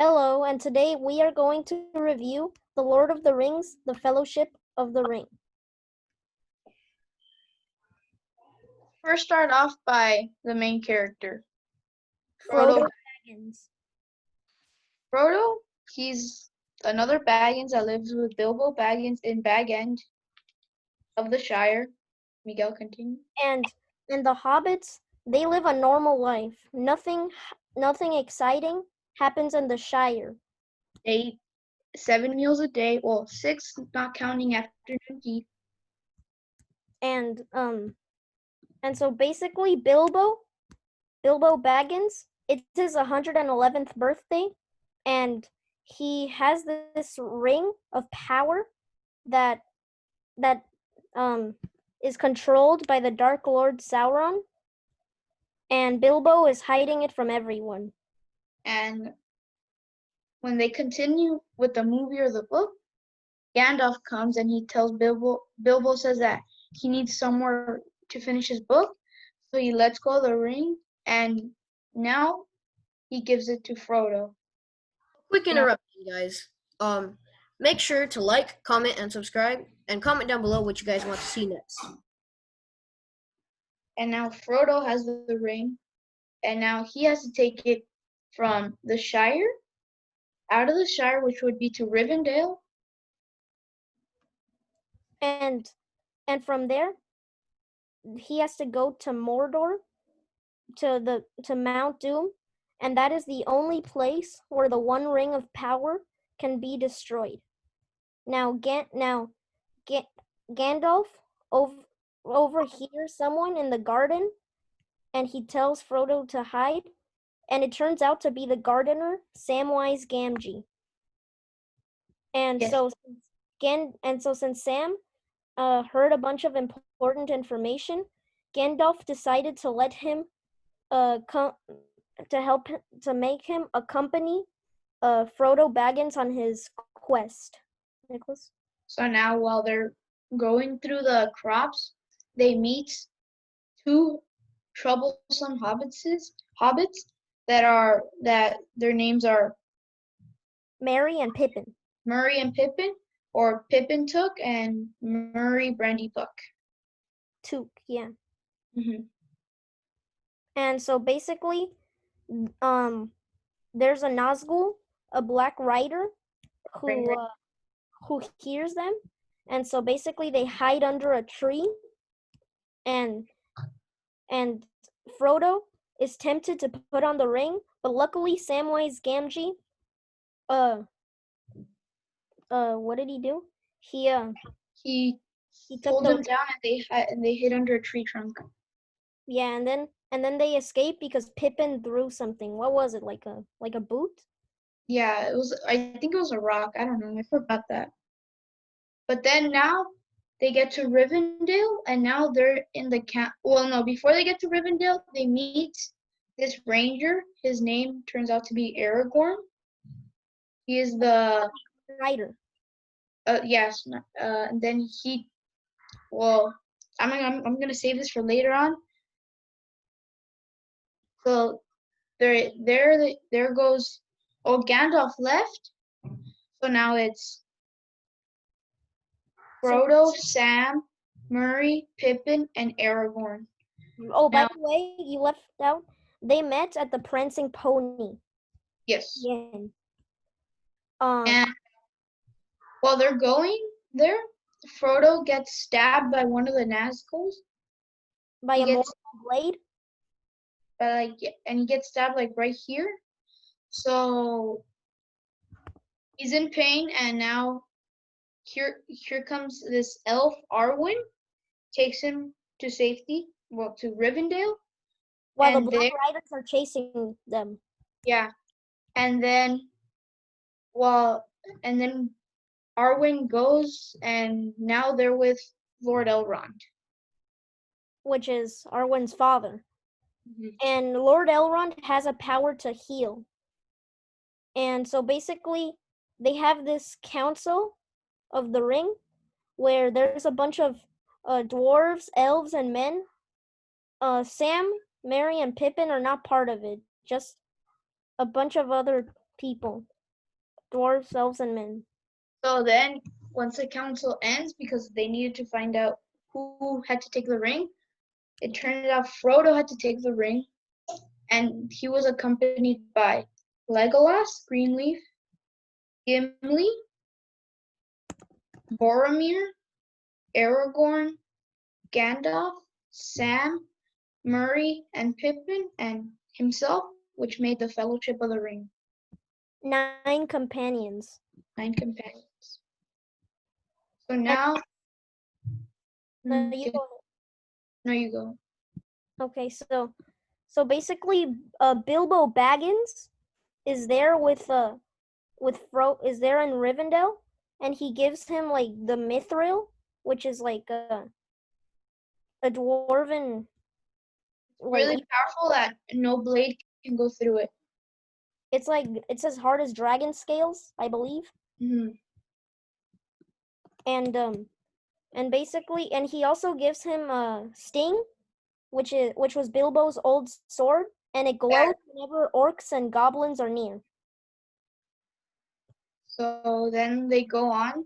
Hello, and today we are going to review The Lord of the Rings, The Fellowship of the Ring. First, start off by the main character, Frodo Baggins. Frodo, he's another Baggins that lives with Bilbo Baggins in Bag End of the Shire. Miguel, continue. And the hobbits, they live a normal life. Nothing exciting happens in the Shire. They eat 7 meals a day, well, 6 not counting afternoon tea. And so basically Bilbo Baggins, it's his 111th birthday, and he has this ring of power that is controlled by the Dark Lord Sauron, and Bilbo is hiding it from everyone. And when they continue with the movie or the book, Gandalf comes and he tells Bilbo says that he needs somewhere to finish his book, so he lets go of the ring, and now he gives it to Frodo. Quick interruption, guys. Make sure to like, comment, and subscribe, and comment down below what you guys want to see next. And now Frodo has the ring, and now he has to take it from the Shire, out of the Shire, which would be to Rivendell. And from there, he has to go to Mordor, to Mount Doom, and that is the only place where the One Ring of Power can be destroyed. Now Gandalf overhears someone in the garden, and he tells Frodo to hide, and it turns out to be the gardener, Samwise Gamgee. And Yes. so since Sam heard a bunch of important information, Gandalf decided to let him to make him accompany Frodo Baggins on his quest. Nicholas? So now while they're going through the crops, they meet 2 troublesome hobbits that their names are Merry and Pippin. Murray and Pippin, or Pippin Took and Murray Brandy Puck. Took, yeah. Mm-hmm. And so basically, there's a Nazgul, a Black Rider, who hears them, and so basically they hide under a tree, and Frodo is tempted to put on the ring, but luckily Samwise Gamgee, what did he do? He took pulled them down, and they hid under a tree trunk. Yeah, and then they escaped because Pippin threw something. What was it? Like a boot? Yeah, it was. I think it was a rock. I don't know. I forgot that. But then now they get to Rivendell, and now they're in the camp. Well, no, before they get to Rivendell, they meet this ranger. His name turns out to be Aragorn. He is the Rider. Yes. And then well, I'm gonna save this for later on. So there goes. Oh, Gandalf left. So now it's Frodo, Sam, Murray, Pippin, and Aragorn. Oh, by the way, you left out. They met at the Prancing Pony. Yes. Yeah. And while they're going there, Frodo gets stabbed by one of the Nazguls. By a mortal blade? And he gets stabbed right here. So he's in pain, and now here comes this elf Arwen, takes him to safety, well, to Rivendell. While the Black Riders are chasing them. Yeah. And then Arwen goes, and now they're with Lord Elrond, which is Arwen's father. Mm-hmm. And Lord Elrond has a power to heal. And so basically, they have this council of the ring where there's a bunch of dwarves, elves, and men. Sam, Merry, and Pippin are not part of it. Just a bunch of other people, dwarves, elves, and men. So then, once the council ends, because they needed to find out who had to take the ring, it turned out Frodo had to take the ring, and he was accompanied by Legolas, Greenleaf, Gimli, Boromir, Aragorn, Gandalf, Sam, Merry, and Pippin, and himself, which made the Fellowship of the Ring. 9 companions. 9 companions. So now, No, you get, go. no, you go. Okay, so basically, Bilbo Baggins is there with is there in Rivendell, and he gives him like the Mithril, which is like a dwarven Really like powerful that no blade can go through it. it's as hard as dragon scales, I believe. Mm-hmm. And basically, and he also gives him Sting, which was Bilbo's old sword, and it glows whenever orcs and goblins are near. So then they go on.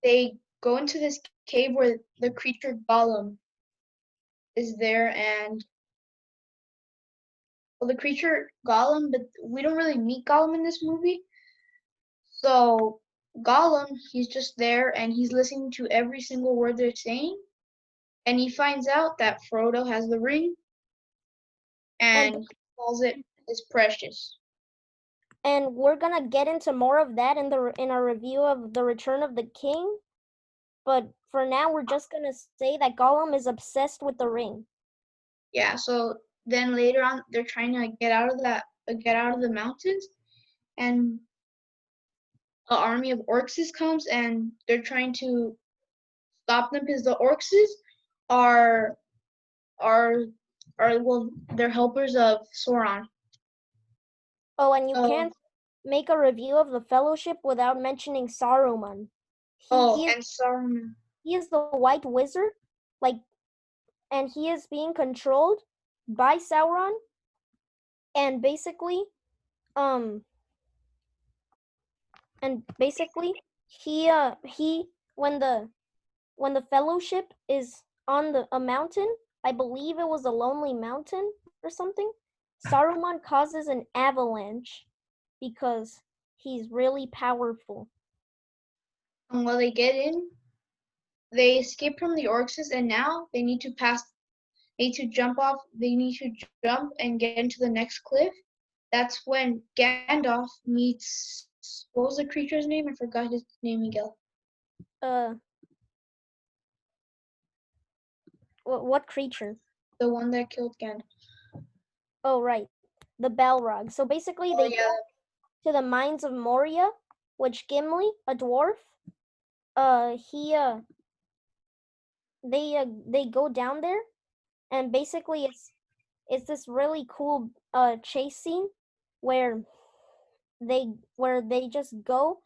They go into this cave where the creature Gollum is there, and well, the creature Gollum, but we don't really meet Gollum in this movie. So Gollum, he's just there and he's listening to every single word they're saying, and he finds out that Frodo has the ring, and he calls it his precious. And we're gonna get into more of that in our review of The Return of the King. But for now, we're just gonna say that Gollum is obsessed with the ring. Yeah. So then later on, they're trying to get out of the mountains, and an army of orcs comes, and they're trying to stop them because the orcs are are well, they're helpers of Sauron. Oh, and you can't make a review of the Fellowship without mentioning Saruman. And Sauron. He is the White Wizard, like, and he is being controlled by Sauron. And basically, um, he when the Fellowship is on a mountain, I believe it was a lonely mountain or something, Saruman causes an avalanche because he's really powerful. And while they get in, they escape from the orcs, and now they need to jump off. They need to jump and get into the next cliff. That's when Gandalf meets, what was the creature's name? I forgot his name, Miguel. What creature? The one that killed Gandalf. Oh, right. The Balrog. So basically, they go to the mines of Moria, which Gimli, a dwarf, they go down there, and basically it's this really cool chase scene where they just go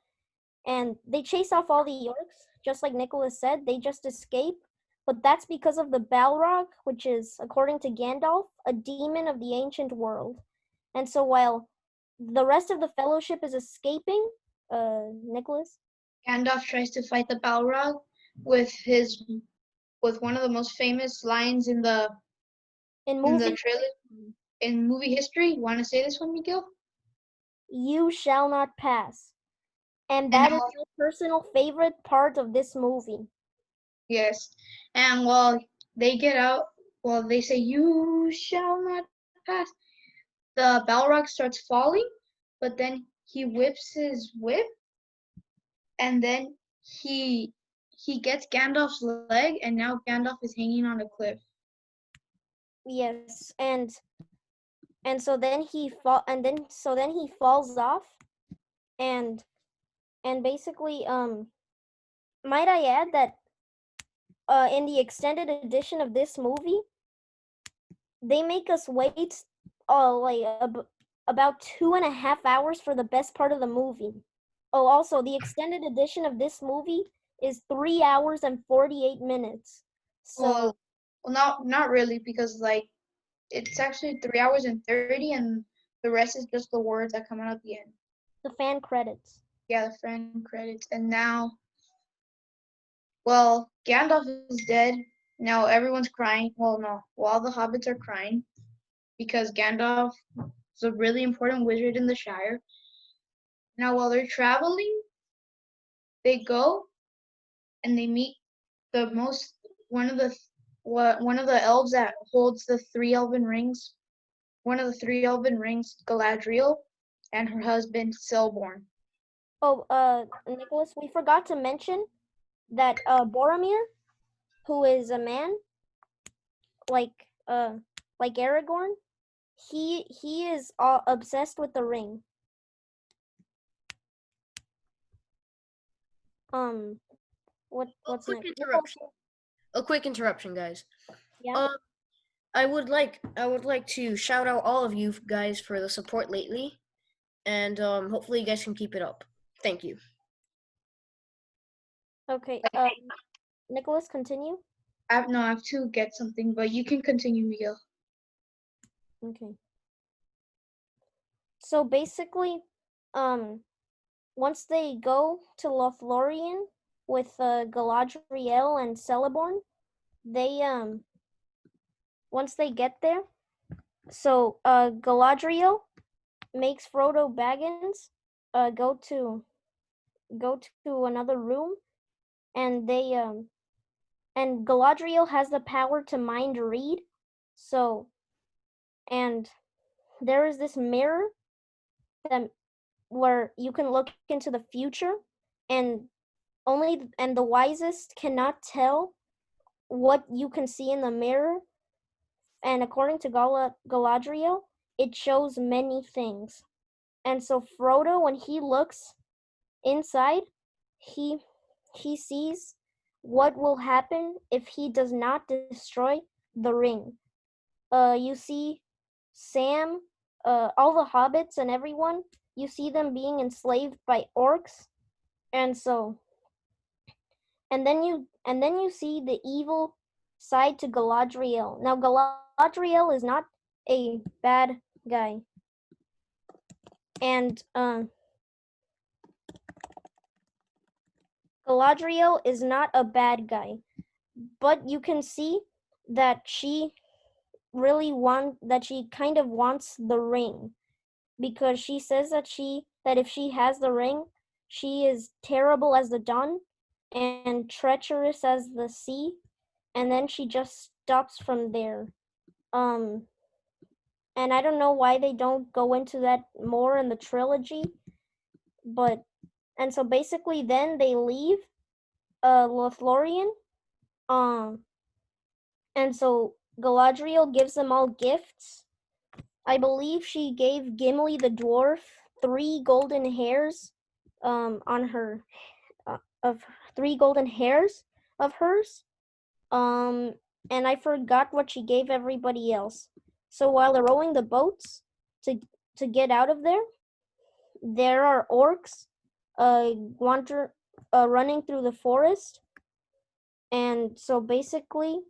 and they chase off all the orcs, just like Nicholas said. They just escape, but that's because of the Balrog, which is, according to Gandalf, a demon of the ancient world. And so while the rest of the Fellowship is escaping, Nicholas, Gandalf tries to fight the Balrog with one of the most famous lines in the trailer in movie history. You want to say this one, Miguel? You shall not pass. And that is my personal favorite part of this movie. Yes. And while they get out, while they say, "You shall not pass," the Balrog starts falling, but then he whips his whip, and then he gets Gandalf's leg, and now Gandalf is hanging on a cliff. Yes, and so then he falls off, and basically might I add that in the extended edition of this movie, they make us wait about 2.5 hours for the best part of the movie. Oh, also, the extended edition of this movie is 3 hours and 48 minutes. So, well, not really, because like it's actually 3 hours and 30, and The rest is just the words that come out at the end. The fan credits. Yeah, the friend credits. And now, well, Gandalf is dead. Now everyone's crying. Well, no. Well, all the hobbits are crying because Gandalf is a really important wizard in the Shire. Now, while they're traveling, they go and they meet the most one of the elves that holds the three elven rings. One of the three elven rings, Galadriel, and her husband Selborn. Oh, Nicholas, we forgot to mention that Boromir, who is a man, like uh like Aragorn, he is obsessed with the ring. Um, what's quick next? interruption. A quick interruption, guys. Yeah. Um, I would like to shout out all of you guys for the support lately, and hopefully you guys can keep it up. Thank you. Okay. Nicholas, continue. I have to get something, but you can continue, Miguel. Okay. So basically, once they go to Lothlorien with Galadriel and Celeborn, they once they get there, so Galadriel makes Frodo Baggins go to another room, and they and Galadriel has the power to mind read. So, and there is this mirror that where you can look into the future, and the wisest cannot tell what you can see in the mirror. And according to Galadriel, it shows many things. And so Frodo, when he looks inside, he he sees what will happen if he does not destroy the ring. You see Sam, all the hobbits and everyone, you see them being enslaved by orcs. And so and then you see the evil side to Galadriel. Now Galadriel is not a bad guy. And Galadriel is not a bad guy, but you can see that she she kind of wants the ring, because she says that if she has the ring, she is terrible as the dawn and treacherous as the sea, and then she just stops from there. Um and I don't know why they don't go into that more in the trilogy, but and so basically then they leave Lothlorien. Um and so Galadriel gives them all gifts. I believe she gave Gimli the dwarf 3 golden hairs on her of 3 golden hairs of hers. Um and I forgot what she gave everybody else. So while they're rowing the boats to get out of there, there are orcs wander running through the forest. And so basically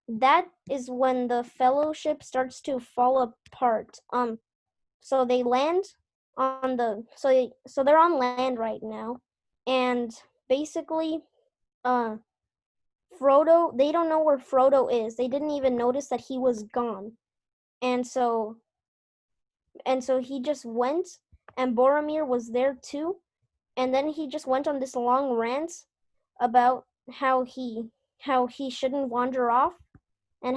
that is when the fellowship starts to fall apart. So they land on the so they're on land right now, and basically uh Frodo, they don't know where Frodo is. They didn't even notice that he was gone. And so he just went, and Boromir was there too. And then he just went on this long rant about how he shouldn't wander off, and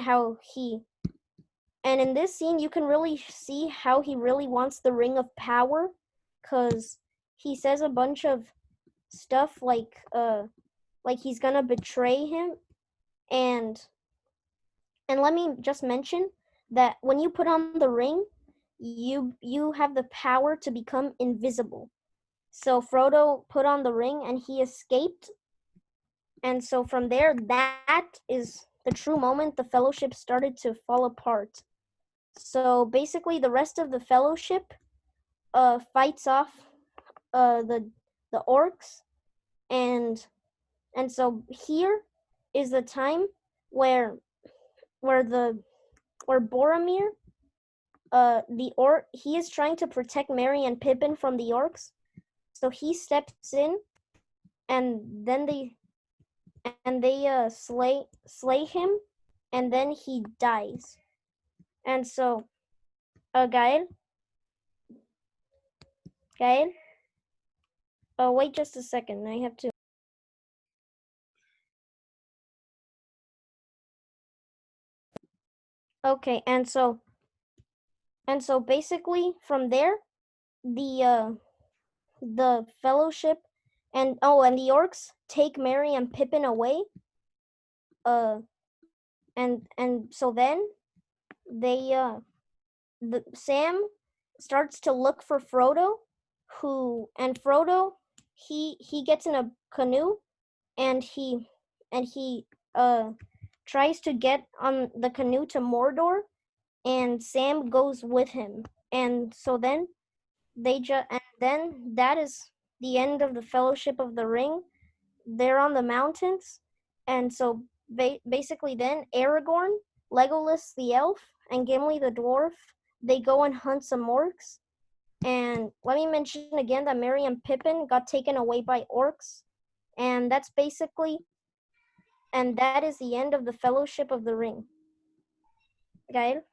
and in this scene you can really see how he really wants the ring of power, cuz he says a bunch of stuff like he's going to betray him. and and let me just mention that when you put on the ring, you have the power to become invisible. So Frodo put on the ring and he escaped. And so from there, that is the true moment the fellowship started to fall apart. So basically the rest of the fellowship fights off the orcs, and so here is the time where where the where Boromir he is trying to protect Merry and Pippin from the orcs. So he steps in, and then they slay him, and then he dies. And so, Gael, wait just a second. I have to. Okay, and so basically from there, the fellowship and the orcs take Merry and Pippin away. And so then they Sam starts to look for Frodo, Frodo he gets in a canoe, and he tries to get on the canoe to Mordor, and Sam goes with him. And so then that is the end of the Fellowship of the Ring. They're on the mountains, and so basically then Aragorn, Legolas the elf, and Gimli the dwarf, they go and hunt some orcs. And let me mention again that Merry and Pippin got taken away by orcs, and that is the end of the Fellowship of the Ring. Gael?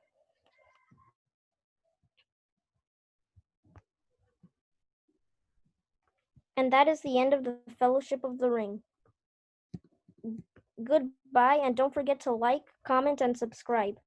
And that is the end of the Fellowship of the Ring. Goodbye, and don't forget to like, comment, and subscribe.